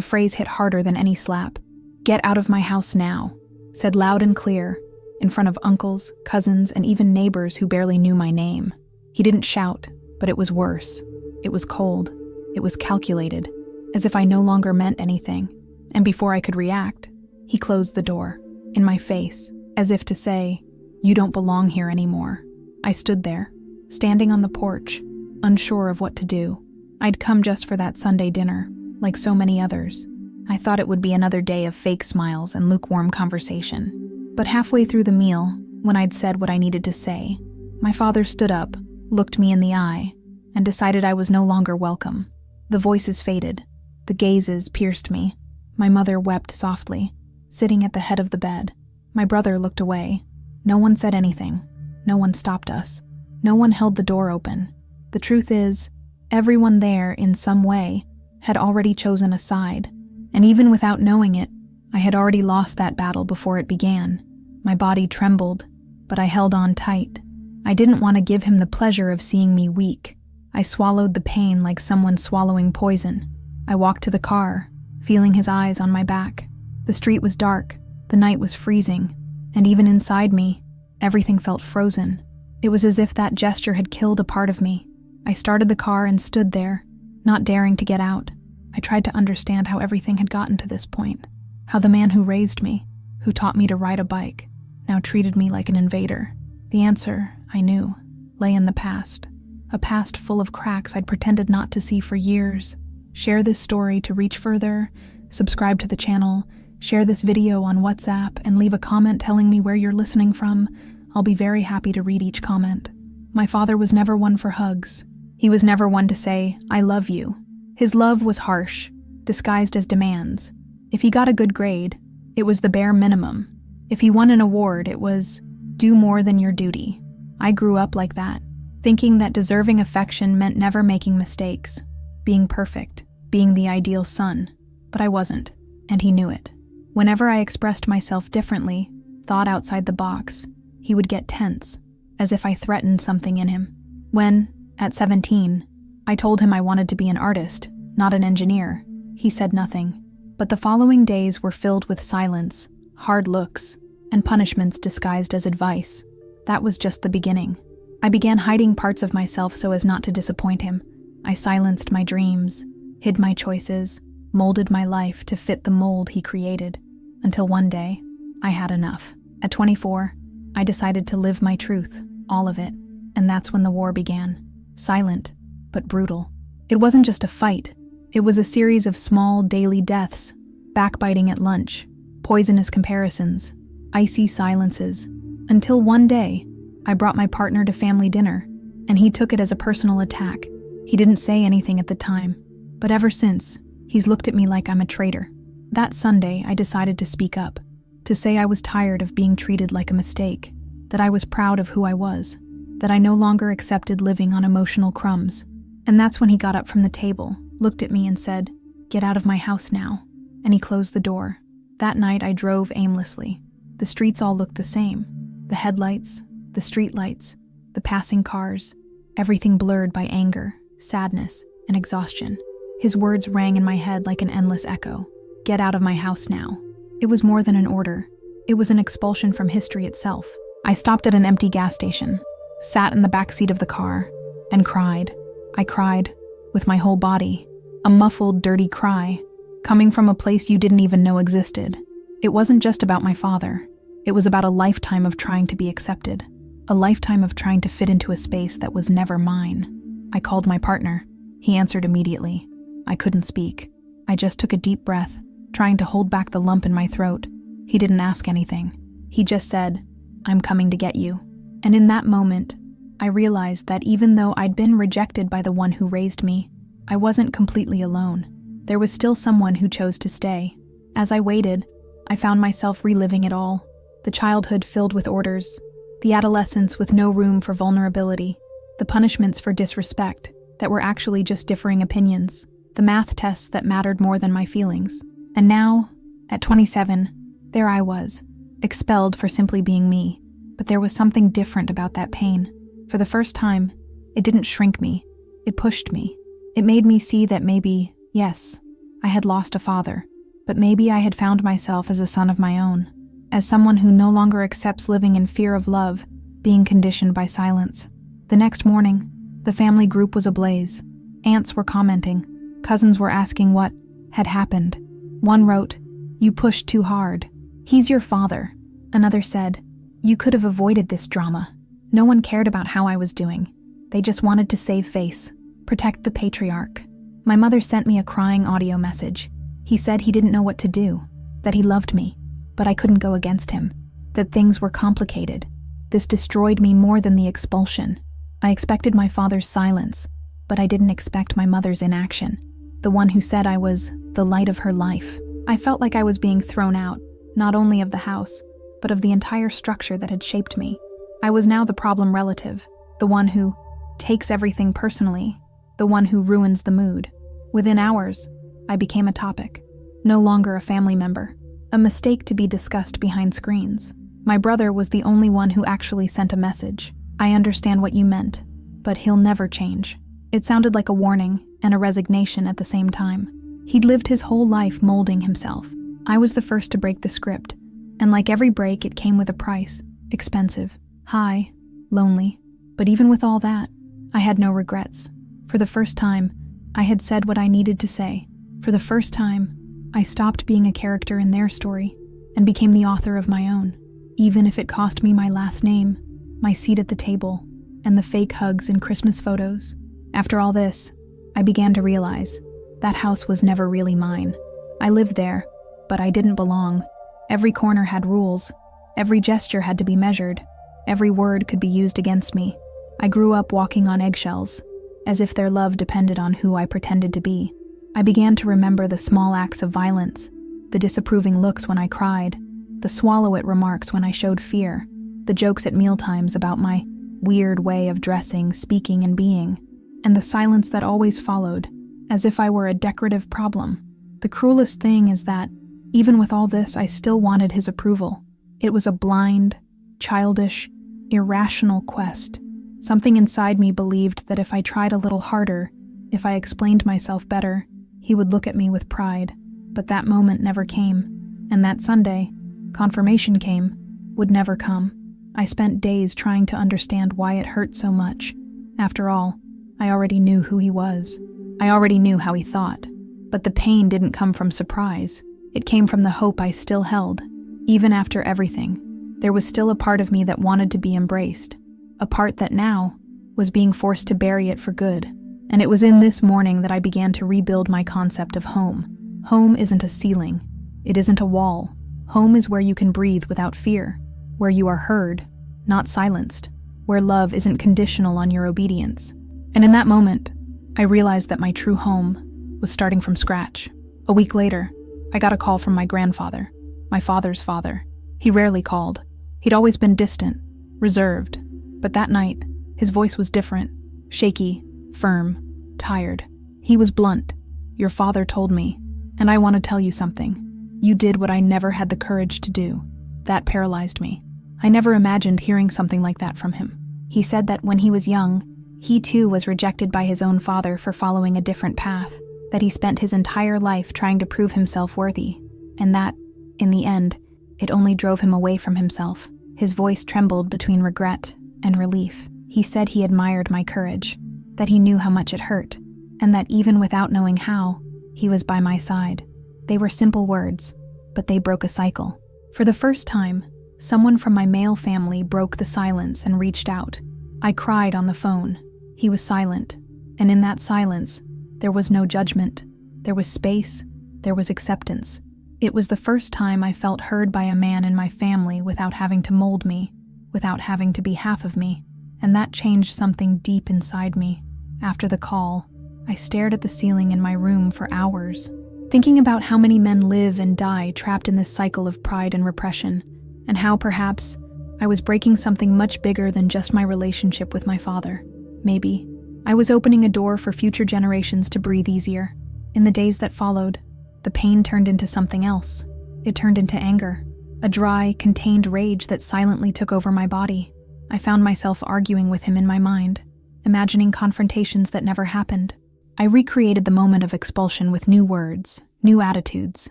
The phrase hit harder than any slap. "Get out of my house now," said loud and clear, in front of uncles, cousins, and even neighbors who barely knew my name. He didn't shout, but it was worse. It was cold. It was calculated, as if I no longer meant anything. And before I could react, he closed the door, in my face, as if to say, "You don't belong here anymore." I stood there, standing on the porch, unsure of what to do. I'd come just for that Sunday dinner, like so many others. I thought it would be another day of fake smiles and lukewarm conversation. But halfway through the meal, when I'd said what I needed to say, my father stood up, looked me in the eye, and decided I was no longer welcome. The voices faded. The gazes pierced me. My mother wept softly, sitting at the head of the bed. My brother looked away. No one said anything. No one stopped us. No one held the door open. The truth is, everyone there, in some way, had already chosen a side. And even without knowing it, I had already lost that battle before it began. My body trembled, but I held on tight. I didn't want to give him the pleasure of seeing me weak. I swallowed the pain like someone swallowing poison. I walked to the car, feeling his eyes on my back. The street was dark, the night was freezing, and even inside me, everything felt frozen. It was as if that gesture had killed a part of me. I started the car and stood there, not daring to get out. I tried to understand how everything had gotten to this point. How the man who raised me, who taught me to ride a bike, now treated me like an invader. The answer, I knew, lay in the past. A past full of cracks I'd pretended not to see for years. Share this story to reach further, subscribe to the channel, share this video on WhatsApp, and leave a comment telling me where you're listening from. I'll be very happy to read each comment. My father was never one for hugs. He was never one to say, "I love you." His love was harsh, disguised as demands. If he got a good grade, it was the bare minimum. If he won an award, it was, "Do more than your duty." I grew up like that, thinking that deserving affection meant never making mistakes, being perfect, being the ideal son. But I wasn't, and he knew it. Whenever I expressed myself differently, thought outside the box, he would get tense, as if I threatened something in him. When, at 17, I told him I wanted to be an artist, not an engineer, he said nothing. But the following days were filled with silence, hard looks, and punishments disguised as advice. That was just the beginning. I began hiding parts of myself so as not to disappoint him. I silenced my dreams, hid my choices, molded my life to fit the mold he created, until one day, I had enough. At 24, I decided to live my truth, all of it, and that's when the war began. Silent, but brutal. It wasn't just a fight. It was a series of small, daily deaths, backbiting at lunch, poisonous comparisons, icy silences, until one day, I brought my partner to family dinner, and he took it as a personal attack. He didn't say anything at the time, but ever since, he's looked at me like I'm a traitor. That Sunday, I decided to speak up, to say I was tired of being treated like a mistake, that I was proud of who I was, that I no longer accepted living on emotional crumbs. And that's when he got up from the table, looked at me and said, "Get out of my house now," and he closed the door. That night I drove aimlessly. The streets all looked the same. The headlights, the streetlights, the passing cars, everything blurred by anger, sadness, and exhaustion. His words rang in my head like an endless echo. "Get out of my house now." It was more than an order. It was an expulsion from history itself. I stopped at an empty gas station, sat in the back seat of the car, and cried. I cried with my whole body, a muffled, dirty cry, coming from a place you didn't even know existed. It wasn't just about my father. It was about a lifetime of trying to be accepted, a lifetime of trying to fit into a space that was never mine. I called my partner. He answered immediately. I couldn't speak. I just took a deep breath, trying to hold back the lump in my throat. He didn't ask anything. He just said, "I'm coming to get you." And in that moment, I realized that even though I'd been rejected by the one who raised me, I wasn't completely alone. There was still someone who chose to stay. As I waited, I found myself reliving it all. The childhood filled with orders, the adolescence with no room for vulnerability, the punishments for disrespect that were actually just differing opinions, the math tests that mattered more than my feelings. And now, at 27, there I was, expelled for simply being me. But there was something different about that pain. For the first time, it didn't shrink me. It pushed me. It made me see that maybe, yes, I had lost a father, but maybe I had found myself as a son of my own, as someone who no longer accepts living in fear of love, being conditioned by silence. The next morning, the family group was ablaze. Aunts were commenting. Cousins were asking what had happened. One wrote, "You pushed too hard. He's your father." Another said, "You could have avoided this drama." No one cared about how I was doing. They just wanted to save face, protect the patriarch. My mother sent me a crying audio message. He said he didn't know what to do, that he loved me, but I couldn't go against him, that things were complicated. This destroyed me more than the expulsion. I expected my father's silence, but I didn't expect my mother's inaction, the one who said I was the light of her life. I felt like I was being thrown out, not only of the house, but of the entire structure that had shaped me. I was now the problem relative, the one who takes everything personally, the one who ruins the mood. Within hours, I became a topic, no longer a family member, a mistake to be discussed behind screens. My brother was the only one who actually sent a message. "I understand what you meant, but he'll never change." It sounded like a warning and a resignation at the same time. He'd lived his whole life molding himself. I was the first to break the script, and like every break, it came with a price. Expensive, high, lonely. But even with all that, I had no regrets. For the first time, I had said what I needed to say. For the first time, I stopped being a character in their story and became the author of my own, even if it cost me my last name, my seat at the table, and the fake hugs and Christmas photos. After all this, I began to realize that house was never really mine. I lived there, but I didn't belong. Every corner had rules. Every gesture had to be measured. Every word could be used against me. I grew up walking on eggshells, as if their love depended on who I pretended to be. I began to remember the small acts of violence, the disapproving looks when I cried, the swallow-it remarks when I showed fear, the jokes at mealtimes about my weird way of dressing, speaking, and being, and the silence that always followed, as if I were a decorative problem. The cruelest thing is that, even with all this, I still wanted his approval. It was a blind, childish, irrational quest. Something inside me believed that if I tried a little harder, if I explained myself better, he would look at me with pride. But that moment never came, and that Sunday, confirmation came, would never come. I spent days trying to understand why it hurt so much. After all, I already knew who he was. I already knew how he thought. But the pain didn't come from surprise. It came from the hope I still held. Even after everything, there was still a part of me that wanted to be embraced. A part that now was being forced to bury it for good. And it was in this morning that I began to rebuild my concept of home. Home isn't a ceiling. It isn't a wall. Home is where you can breathe without fear, where you are heard, not silenced, where love isn't conditional on your obedience. And in that moment, I realized that my true home was starting from scratch. A week later, I got a call from my grandfather, my father's father. He rarely called. He'd always been distant, reserved. But that night, his voice was different, shaky, firm, tired. He was blunt. "Your father told me, and I want to tell you something. You did what I never had the courage to do." That paralyzed me. I never imagined hearing something like that from him. He said that when he was young, he too was rejected by his own father for following a different path, that he spent his entire life trying to prove himself worthy, and that, in the end, it only drove him away from himself. His voice trembled between regret and relief. He said he admired my courage, that he knew how much it hurt, and that even without knowing how, he was by my side. They were simple words, but they broke a cycle. For the first time, someone from my male family broke the silence and reached out. I cried on the phone. He was silent, and in that silence, there was no judgment. There was space. There was acceptance. It was the first time I felt heard by a man in my family without having to mold me, without having to be half of me, and that changed something deep inside me. After the call, I stared at the ceiling in my room for hours, thinking about how many men live and die trapped in this cycle of pride and repression, and how perhaps I was breaking something much bigger than just my relationship with my father. Maybe I was opening a door for future generations to breathe easier. In the days that followed, the pain turned into something else. It turned into anger, a dry, contained rage that silently took over my body. I found myself arguing with him in my mind, imagining confrontations that never happened. I recreated the moment of expulsion with new words, new attitudes,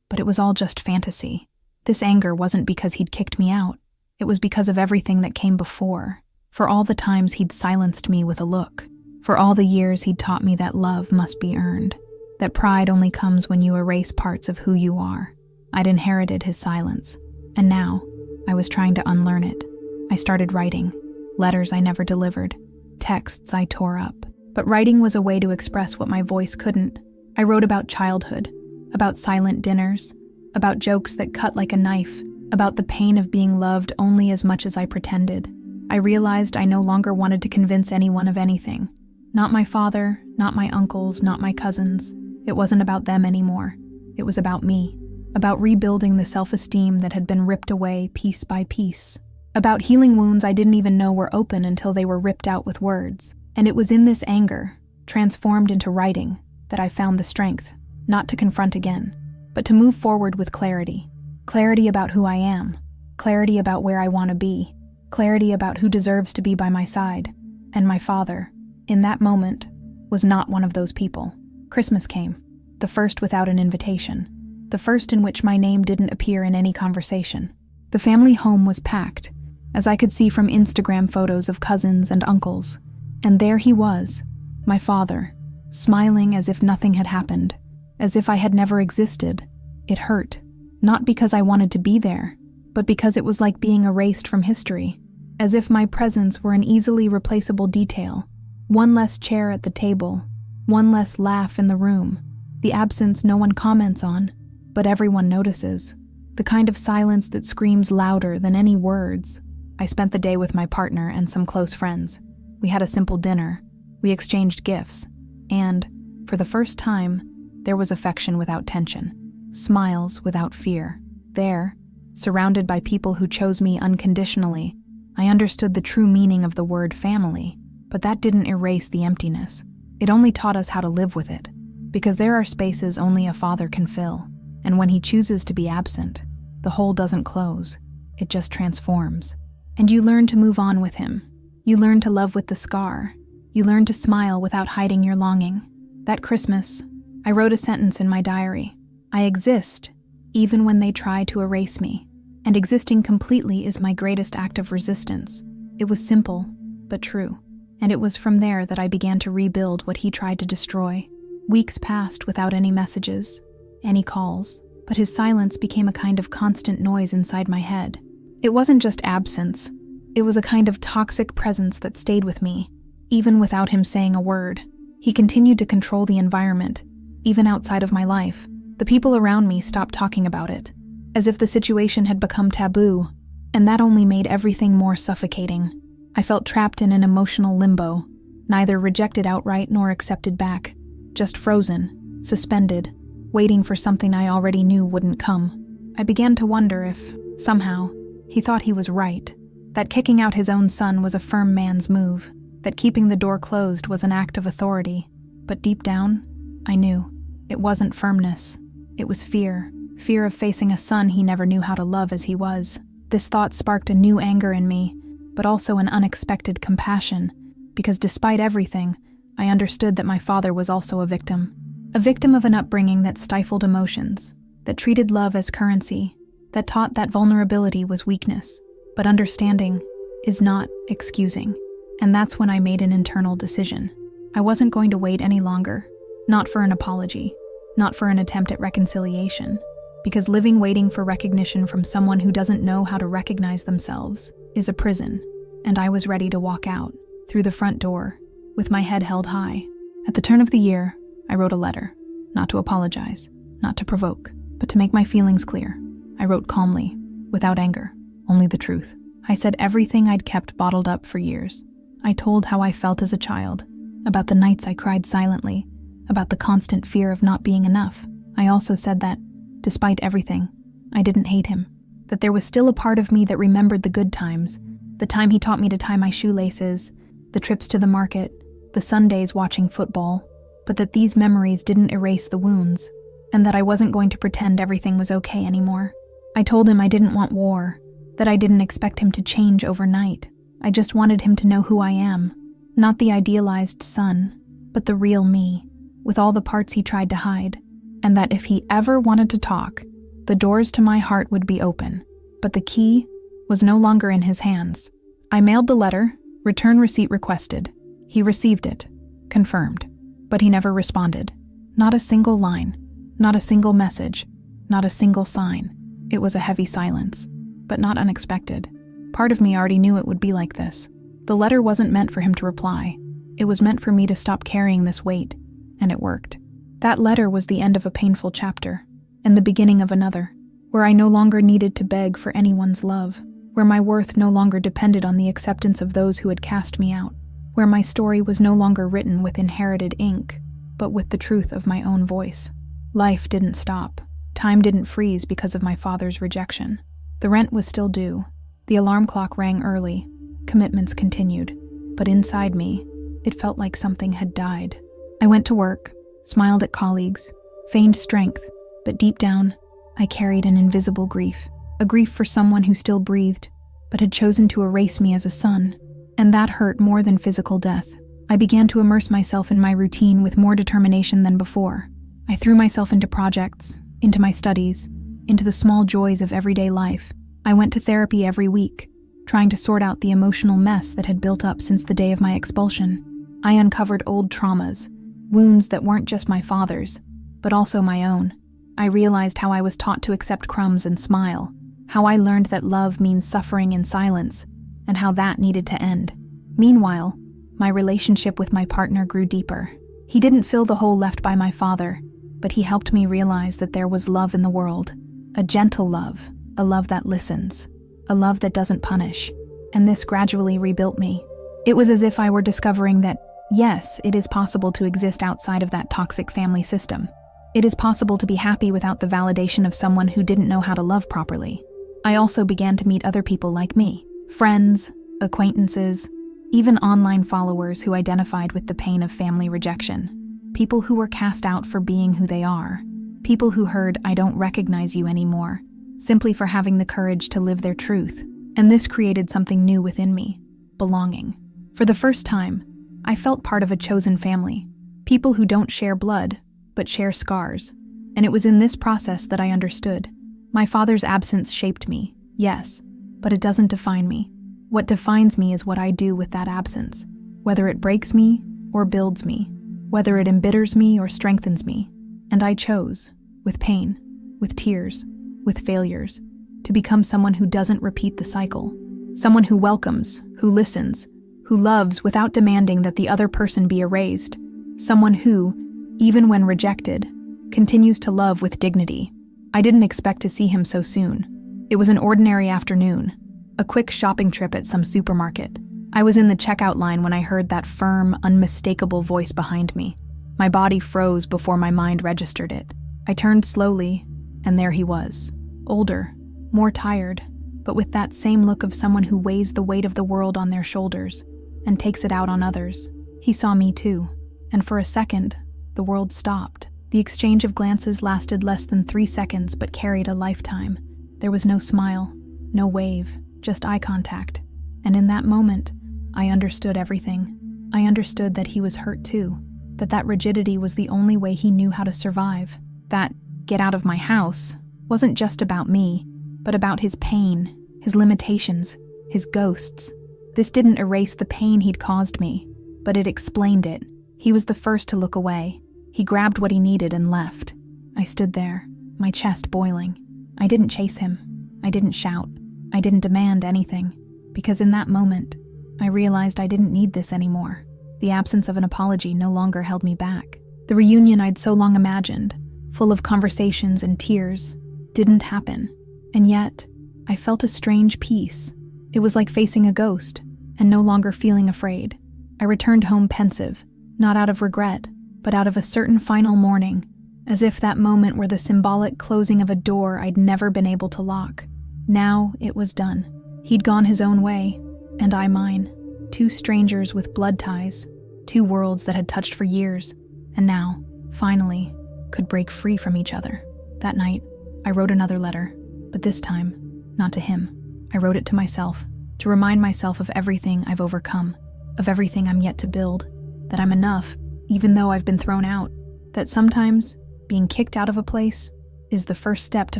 but it was all just fantasy. This anger wasn't because he'd kicked me out. It was because of everything that came before, for all the times he'd silenced me with a look, for all the years he'd taught me that love must be earned, that pride only comes when you erase parts of who you are. I'd inherited his silence, and now I was trying to unlearn it. I started writing, letters I never delivered, texts I tore up. But writing was a way to express what my voice couldn't. I wrote about childhood, about silent dinners, about jokes that cut like a knife, about the pain of being loved only as much as I pretended. I realized I no longer wanted to convince anyone of anything. Not my father, not my uncles, not my cousins. It wasn't about them anymore. It was about me, about rebuilding the self-esteem that had been ripped away piece by piece, about healing wounds I didn't even know were open until they were ripped out with words. And it was in this anger, transformed into writing, that I found the strength, not to confront again, but to move forward with clarity. Clarity about who I am, clarity about where I want to be, clarity about who deserves to be by my side. And my father, in that moment, was not one of those people. Christmas came, the first without an invitation, the first in which my name didn't appear in any conversation. The family home was packed, as I could see from Instagram photos of cousins and uncles. And there he was, my father, smiling as if nothing had happened, as if I had never existed. It hurt, not because I wanted to be there, but because it was like being erased from history, as if my presence were an easily replaceable detail. One less chair at the table, one less laugh in the room, the absence no one comments on, but everyone notices, the kind of silence that screams louder than any words. I spent the day with my partner and some close friends. We had a simple dinner, we exchanged gifts, and, for the first time, there was affection without tension, smiles without fear. There, surrounded by people who chose me unconditionally, I understood the true meaning of the word family, but that didn't erase the emptiness. It only taught us how to live with it, because there are spaces only a father can fill, and when he chooses to be absent, the hole doesn't close, it just transforms. And you learn to move on with him. You learn to love with the scar. You learn to smile without hiding your longing. That Christmas, I wrote a sentence in my diary. I exist, even when they try to erase me. And existing completely is my greatest act of resistance. It was simple, but true. And it was from there that I began to rebuild what he tried to destroy. Weeks passed without any messages, any calls, but his silence became a kind of constant noise inside my head. It wasn't just absence. It was a kind of toxic presence that stayed with me, even without him saying a word. He continued to control the environment, even outside of my life. The people around me stopped talking about it, as if the situation had become taboo, and that only made everything more suffocating. I felt trapped in an emotional limbo, neither rejected outright nor accepted back, just frozen, suspended, waiting for something I already knew wouldn't come. I began to wonder if, somehow, he thought he was right, that kicking out his own son was a firm man's move, that keeping the door closed was an act of authority. But deep down, I knew. It wasn't firmness. It was fear. Fear of facing a son he never knew how to love as he was. This thought sparked a new anger in me, but also an unexpected compassion, because despite everything, I understood that my father was also a victim of an upbringing that stifled emotions, that treated love as currency, that taught that vulnerability was weakness. But understanding is not excusing. And that's when I made an internal decision. I wasn't going to wait any longer, not for an apology, not for an attempt at reconciliation, because living waiting for recognition from someone who doesn't know how to recognize themselves is a prison, and I was ready to walk out, through the front door, with my head held high. At the turn of the year, I wrote a letter, not to apologize, not to provoke, but to make my feelings clear. I wrote calmly, without anger, only the truth. I said everything I'd kept bottled up for years. I told how I felt as a child, about the nights I cried silently, about the constant fear of not being enough. I also said that, despite everything, I didn't hate him, that there was still a part of me that remembered the good times, the time he taught me to tie my shoelaces, the trips to the market, the Sundays watching football, but that these memories didn't erase the wounds, and that I wasn't going to pretend everything was okay anymore. I told him I didn't want war, that I didn't expect him to change overnight. I just wanted him to know who I am, not the idealized son, but the real me, with all the parts he tried to hide. and that if he ever wanted to talk, the doors to my heart would be open. But the key was no longer in his hands. I mailed the letter, return receipt requested. He received it, confirmed, but he never responded. Not a single line, not a single message, not a single sign. It was a heavy silence, but not unexpected. Part of me already knew it would be like this. The letter wasn't meant for him to reply. It was meant for me to stop carrying this weight, and it worked. That letter was the end of a painful chapter, and the beginning of another, where I no longer needed to beg for anyone's love, where my worth no longer depended on the acceptance of those who had cast me out, where my story was no longer written with inherited ink, but with the truth of my own voice. Life didn't stop. Time didn't freeze because of my father's rejection. The rent was still due. The alarm clock rang early. Commitments continued. But inside me, it felt like something had died. I went to work, smiled at colleagues, feigned strength, but deep down, I carried an invisible grief. A grief for someone who still breathed, but had chosen to erase me as a son. And that hurt more than physical death. I began to immerse myself in my routine with more determination than before. I threw myself into projects, into my studies, into the small joys of everyday life. I went to therapy every week, trying to sort out the emotional mess that had built up since the day of my expulsion. I uncovered old traumas, wounds that weren't just my father's, but also my own. I realized how I was taught to accept crumbs and smile, how I learned that love means suffering in silence, and how that needed to end. Meanwhile, my relationship with my partner grew deeper. He didn't fill the hole left by my father, but he helped me realize that there was love in the world. A gentle love, a love that listens, a love that doesn't punish. And this gradually rebuilt me. It was as if I were discovering that, yes, it is possible to exist outside of that toxic family system. It is possible to be happy without the validation of someone who didn't know how to love properly. I also began to meet other people like me, friends, acquaintances, even online followers who identified with the pain of family rejection. People who were cast out for being who they are. People who heard, "I don't recognize you anymore," simply for having the courage to live their truth. And this created something new within me, belonging. For the first time, I felt part of a chosen family, people who don't share blood, but share scars. And it was in this process that I understood. My father's absence shaped me, yes, but it doesn't define me. What defines me is what I do with that absence, whether it breaks me or builds me, whether it embitters me or strengthens me. And I chose, with pain, with tears, with failures, to become someone who doesn't repeat the cycle, someone who welcomes, who listens, who loves without demanding that the other person be erased, someone who, even when rejected, continues to love with dignity. I didn't expect to see him so soon. It was an ordinary afternoon, a quick shopping trip at some supermarket. I was in the checkout line when I heard that firm, unmistakable voice behind me. My body froze before my mind registered it. I turned slowly, and there he was. Older, more tired, but with that same look of someone who weighs the weight of the world on their shoulders and takes it out on others. He saw me too, and for a second, the world stopped. The exchange of glances lasted less than 3 seconds but carried a lifetime. There was no smile, no wave, just eye contact. And in that moment, I understood everything. I understood that he was hurt too, that rigidity was the only way he knew how to survive. That "get out of my house" wasn't just about me, but about his pain, his limitations, his ghosts. This didn't erase the pain he'd caused me, but it explained it. He was the first to look away. He grabbed what he needed and left. I stood there, my chest boiling. I didn't chase him. I didn't shout. I didn't demand anything, because in that moment, I realized I didn't need this anymore. The absence of an apology no longer held me back. The reunion I'd so long imagined, full of conversations and tears, didn't happen. And yet, I felt a strange peace. It was like facing a ghost, and no longer feeling afraid. I returned home pensive, not out of regret, but out of a certain final mourning, as if that moment were the symbolic closing of a door I'd never been able to lock. Now it was done. He'd gone his own way, and I mine. 2 strangers with blood ties, 2 worlds that had touched for years, and now, finally, could break free from each other. That night, I wrote another letter, but this time, not to him. I wrote it to myself, to remind myself of everything I've overcome, of everything I'm yet to build, that I'm enough, even though I've been thrown out, that sometimes being kicked out of a place is the first step to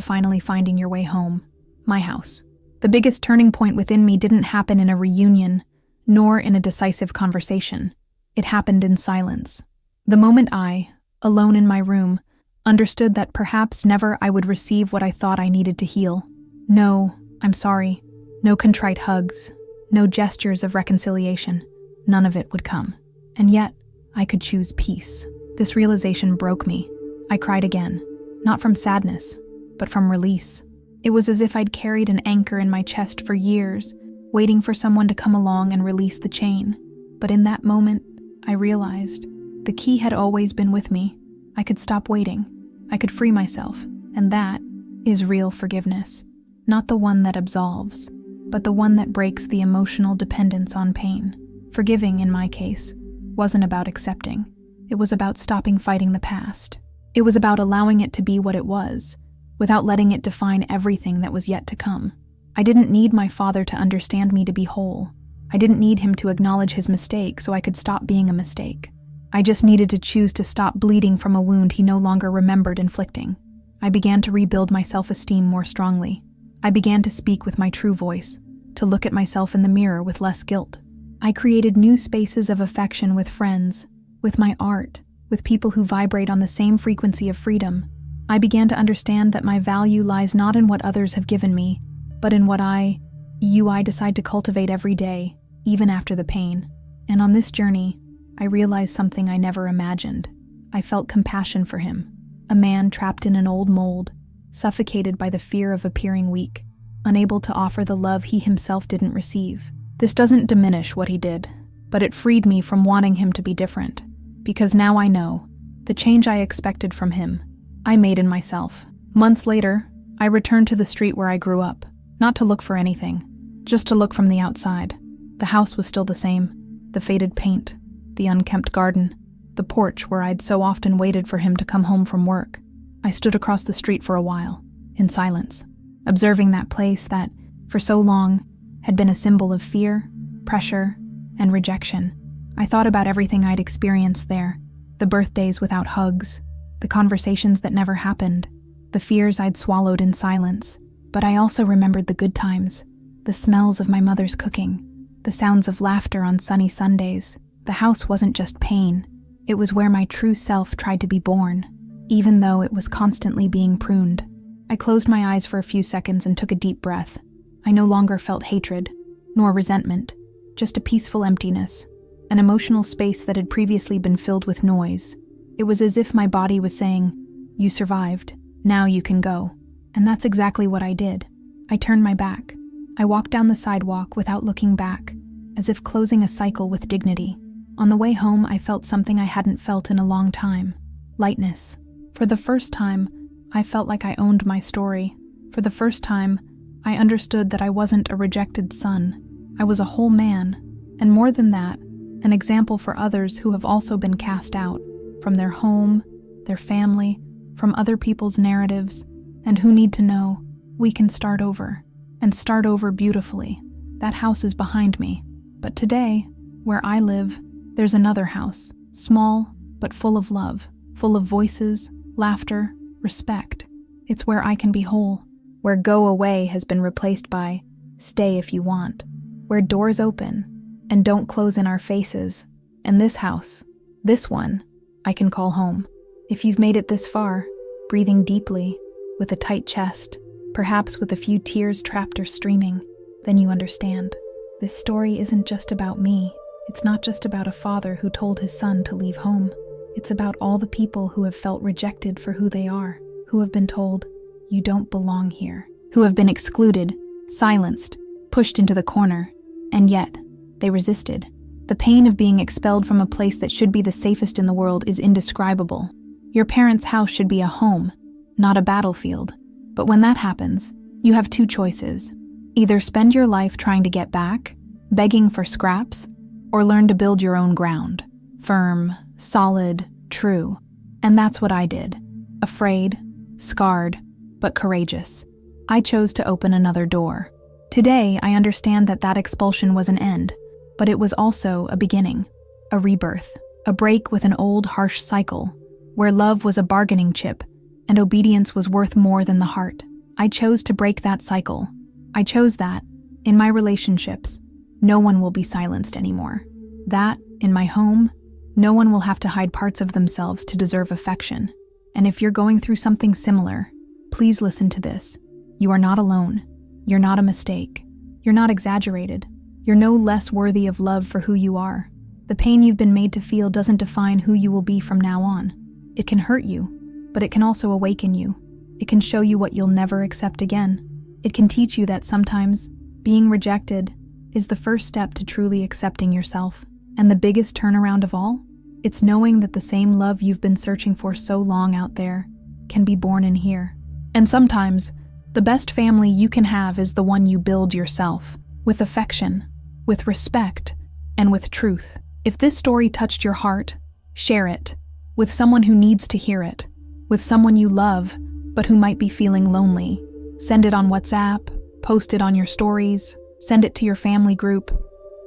finally finding your way home. My house. The biggest turning point within me didn't happen in a reunion, nor in a decisive conversation. It happened in silence. The moment I, alone in my room, understood that perhaps never I would receive what I thought I needed to heal. No, I'm sorry. No contrite hugs. No gestures of reconciliation. None of it would come. And yet, I could choose peace. This realization broke me. I cried again. Not from sadness, but from release. It was as if I'd carried an anchor in my chest for years, waiting for someone to come along and release the chain. But in that moment, I realized the key had always been with me. I could stop waiting. I could free myself. And that is real forgiveness. Not the one that absolves, but the one that breaks the emotional dependence on pain. Forgiving, in my case, wasn't about accepting. It was about stopping fighting the past. It was about allowing it to be what it was, without letting it define everything that was yet to come. I didn't need my father to understand me to be whole. I didn't need him to acknowledge his mistake so I could stop being a mistake. I just needed to choose to stop bleeding from a wound he no longer remembered inflicting. I began to rebuild my self-esteem more strongly. I began to speak with my true voice, to look at myself in the mirror with less guilt. I created new spaces of affection with friends, with my art, with people who vibrate on the same frequency of freedom. I began to understand that my value lies not in what others have given me, but in what I decide to cultivate every day, even after the pain. And on this journey, I realized something I never imagined. I felt compassion for him, a man trapped in an old mold, suffocated by the fear of appearing weak, unable to offer the love he himself didn't receive. This doesn't diminish what he did, but it freed me from wanting him to be different. Because now I know, the change I expected from him, I made in myself. Months later, I returned to the street where I grew up, not to look for anything, just to look from the outside. The house was still the same, the faded paint, the unkempt garden, the porch where I'd so often waited for him to come home from work. I stood across the street for a while, in silence, observing that place that, for so long, had been a symbol of fear, pressure, and rejection. I thought about everything I'd experienced there, the birthdays without hugs, the conversations that never happened, the fears I'd swallowed in silence. But I also remembered the good times, the smells of my mother's cooking, the sounds of laughter on sunny Sundays. The house wasn't just pain, it was where my true self tried to be born, even though it was constantly being pruned. I closed my eyes for a few seconds and took a deep breath. I no longer felt hatred, nor resentment, just a peaceful emptiness, an emotional space that had previously been filled with noise. It was as if my body was saying, "You survived, now you can go." And that's exactly what I did. I turned my back. I walked down the sidewalk without looking back, as if closing a cycle with dignity. On the way home, I felt something I hadn't felt in a long time. Lightness. For the first time, I felt like I owned my story. For the first time, I understood that I wasn't a rejected son. I was a whole man, and more than that, an example for others who have also been cast out, from their home, their family, from other people's narratives, and who need to know, we can start over, and start over beautifully. That house is behind me, but today, where I live, there's another house, small, but full of love, full of voices, laughter, respect. It's where I can be whole, where go away has been replaced by stay if you want, where doors open and don't close in our faces. And this house, this one, I can call home. If you've made it this far, breathing deeply, with a tight chest, perhaps with a few tears trapped or streaming, then you understand. This story isn't just about me. It's not just about a father who told his son to leave home. It's about all the people who have felt rejected for who they are, who have been told, "You don't belong here," who have been excluded, silenced, pushed into the corner, and yet, they resisted. The pain of being expelled from a place that should be the safest in the world is indescribable. Your parents' house should be a home, not a battlefield. But when that happens, you have two choices. Either spend your life trying to get back, begging for scraps, or learn to build your own ground. Firm, solid, true. And that's what I did. Afraid, scarred, but courageous. I chose to open another door. Today, I understand that that expulsion was an end, but it was also a beginning, a rebirth, a break with an old, harsh cycle, where love was a bargaining chip and obedience was worth more than the heart. I chose to break that cycle. I chose that, in my relationships, no one will be silenced anymore. That, in my home, no one will have to hide parts of themselves to deserve affection. And if you're going through something similar, please listen to this. You are not alone. You're not a mistake. You're not exaggerated. You're no less worthy of love for who you are. The pain you've been made to feel doesn't define who you will be from now on. It can hurt you, but it can also awaken you. It can show you what you'll never accept again. It can teach you that sometimes being rejected is the first step to truly accepting yourself. And the biggest turnaround of all? It's knowing that the same love you've been searching for so long out there can be born in here. And sometimes, the best family you can have is the one you build yourself, with affection, with respect, and with truth. If this story touched your heart, share it with someone who needs to hear it, with someone you love but who might be feeling lonely. Send it on WhatsApp, post it on your stories, send it to your family group,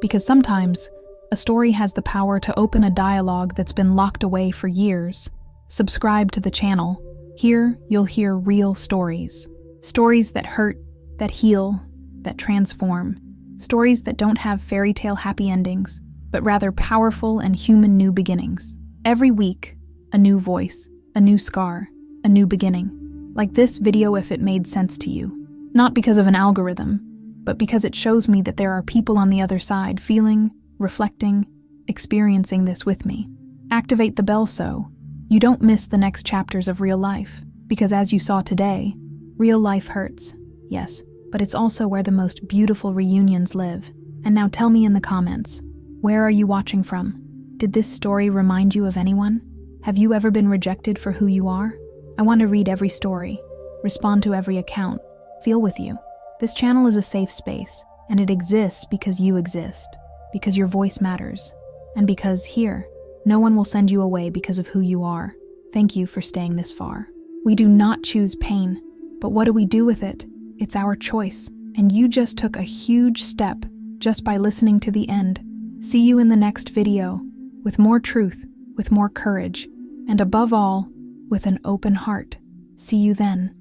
because sometimes a story has the power to open a dialogue that's been locked away for years. Subscribe to the channel. Here, you'll hear real stories. Stories that hurt, that heal, that transform. Stories that don't have fairy tale happy endings, but rather powerful and human new beginnings. Every week, a new voice, a new scar, a new beginning. Like this video if it made sense to you. Not because of an algorithm, but because it shows me that there are people on the other side feeling, reflecting, experiencing this with me. Activate the bell so you don't miss the next chapters of real life. Because as you saw today, real life hurts, yes, but it's also where the most beautiful reunions live. And now tell me in the comments, where are you watching from? Did this story remind you of anyone? Have you ever been rejected for who you are? I want to read every story, respond to every account, feel with you. This channel is a safe space, and it exists because you exist, because your voice matters, and because here, no one will send you away because of who you are. Thank you for staying this far. We do not choose pain, but what do we do with it? It's our choice, and you just took a huge step just by listening to the end. See you in the next video, with more truth, with more courage, and above all, with an open heart. See you then.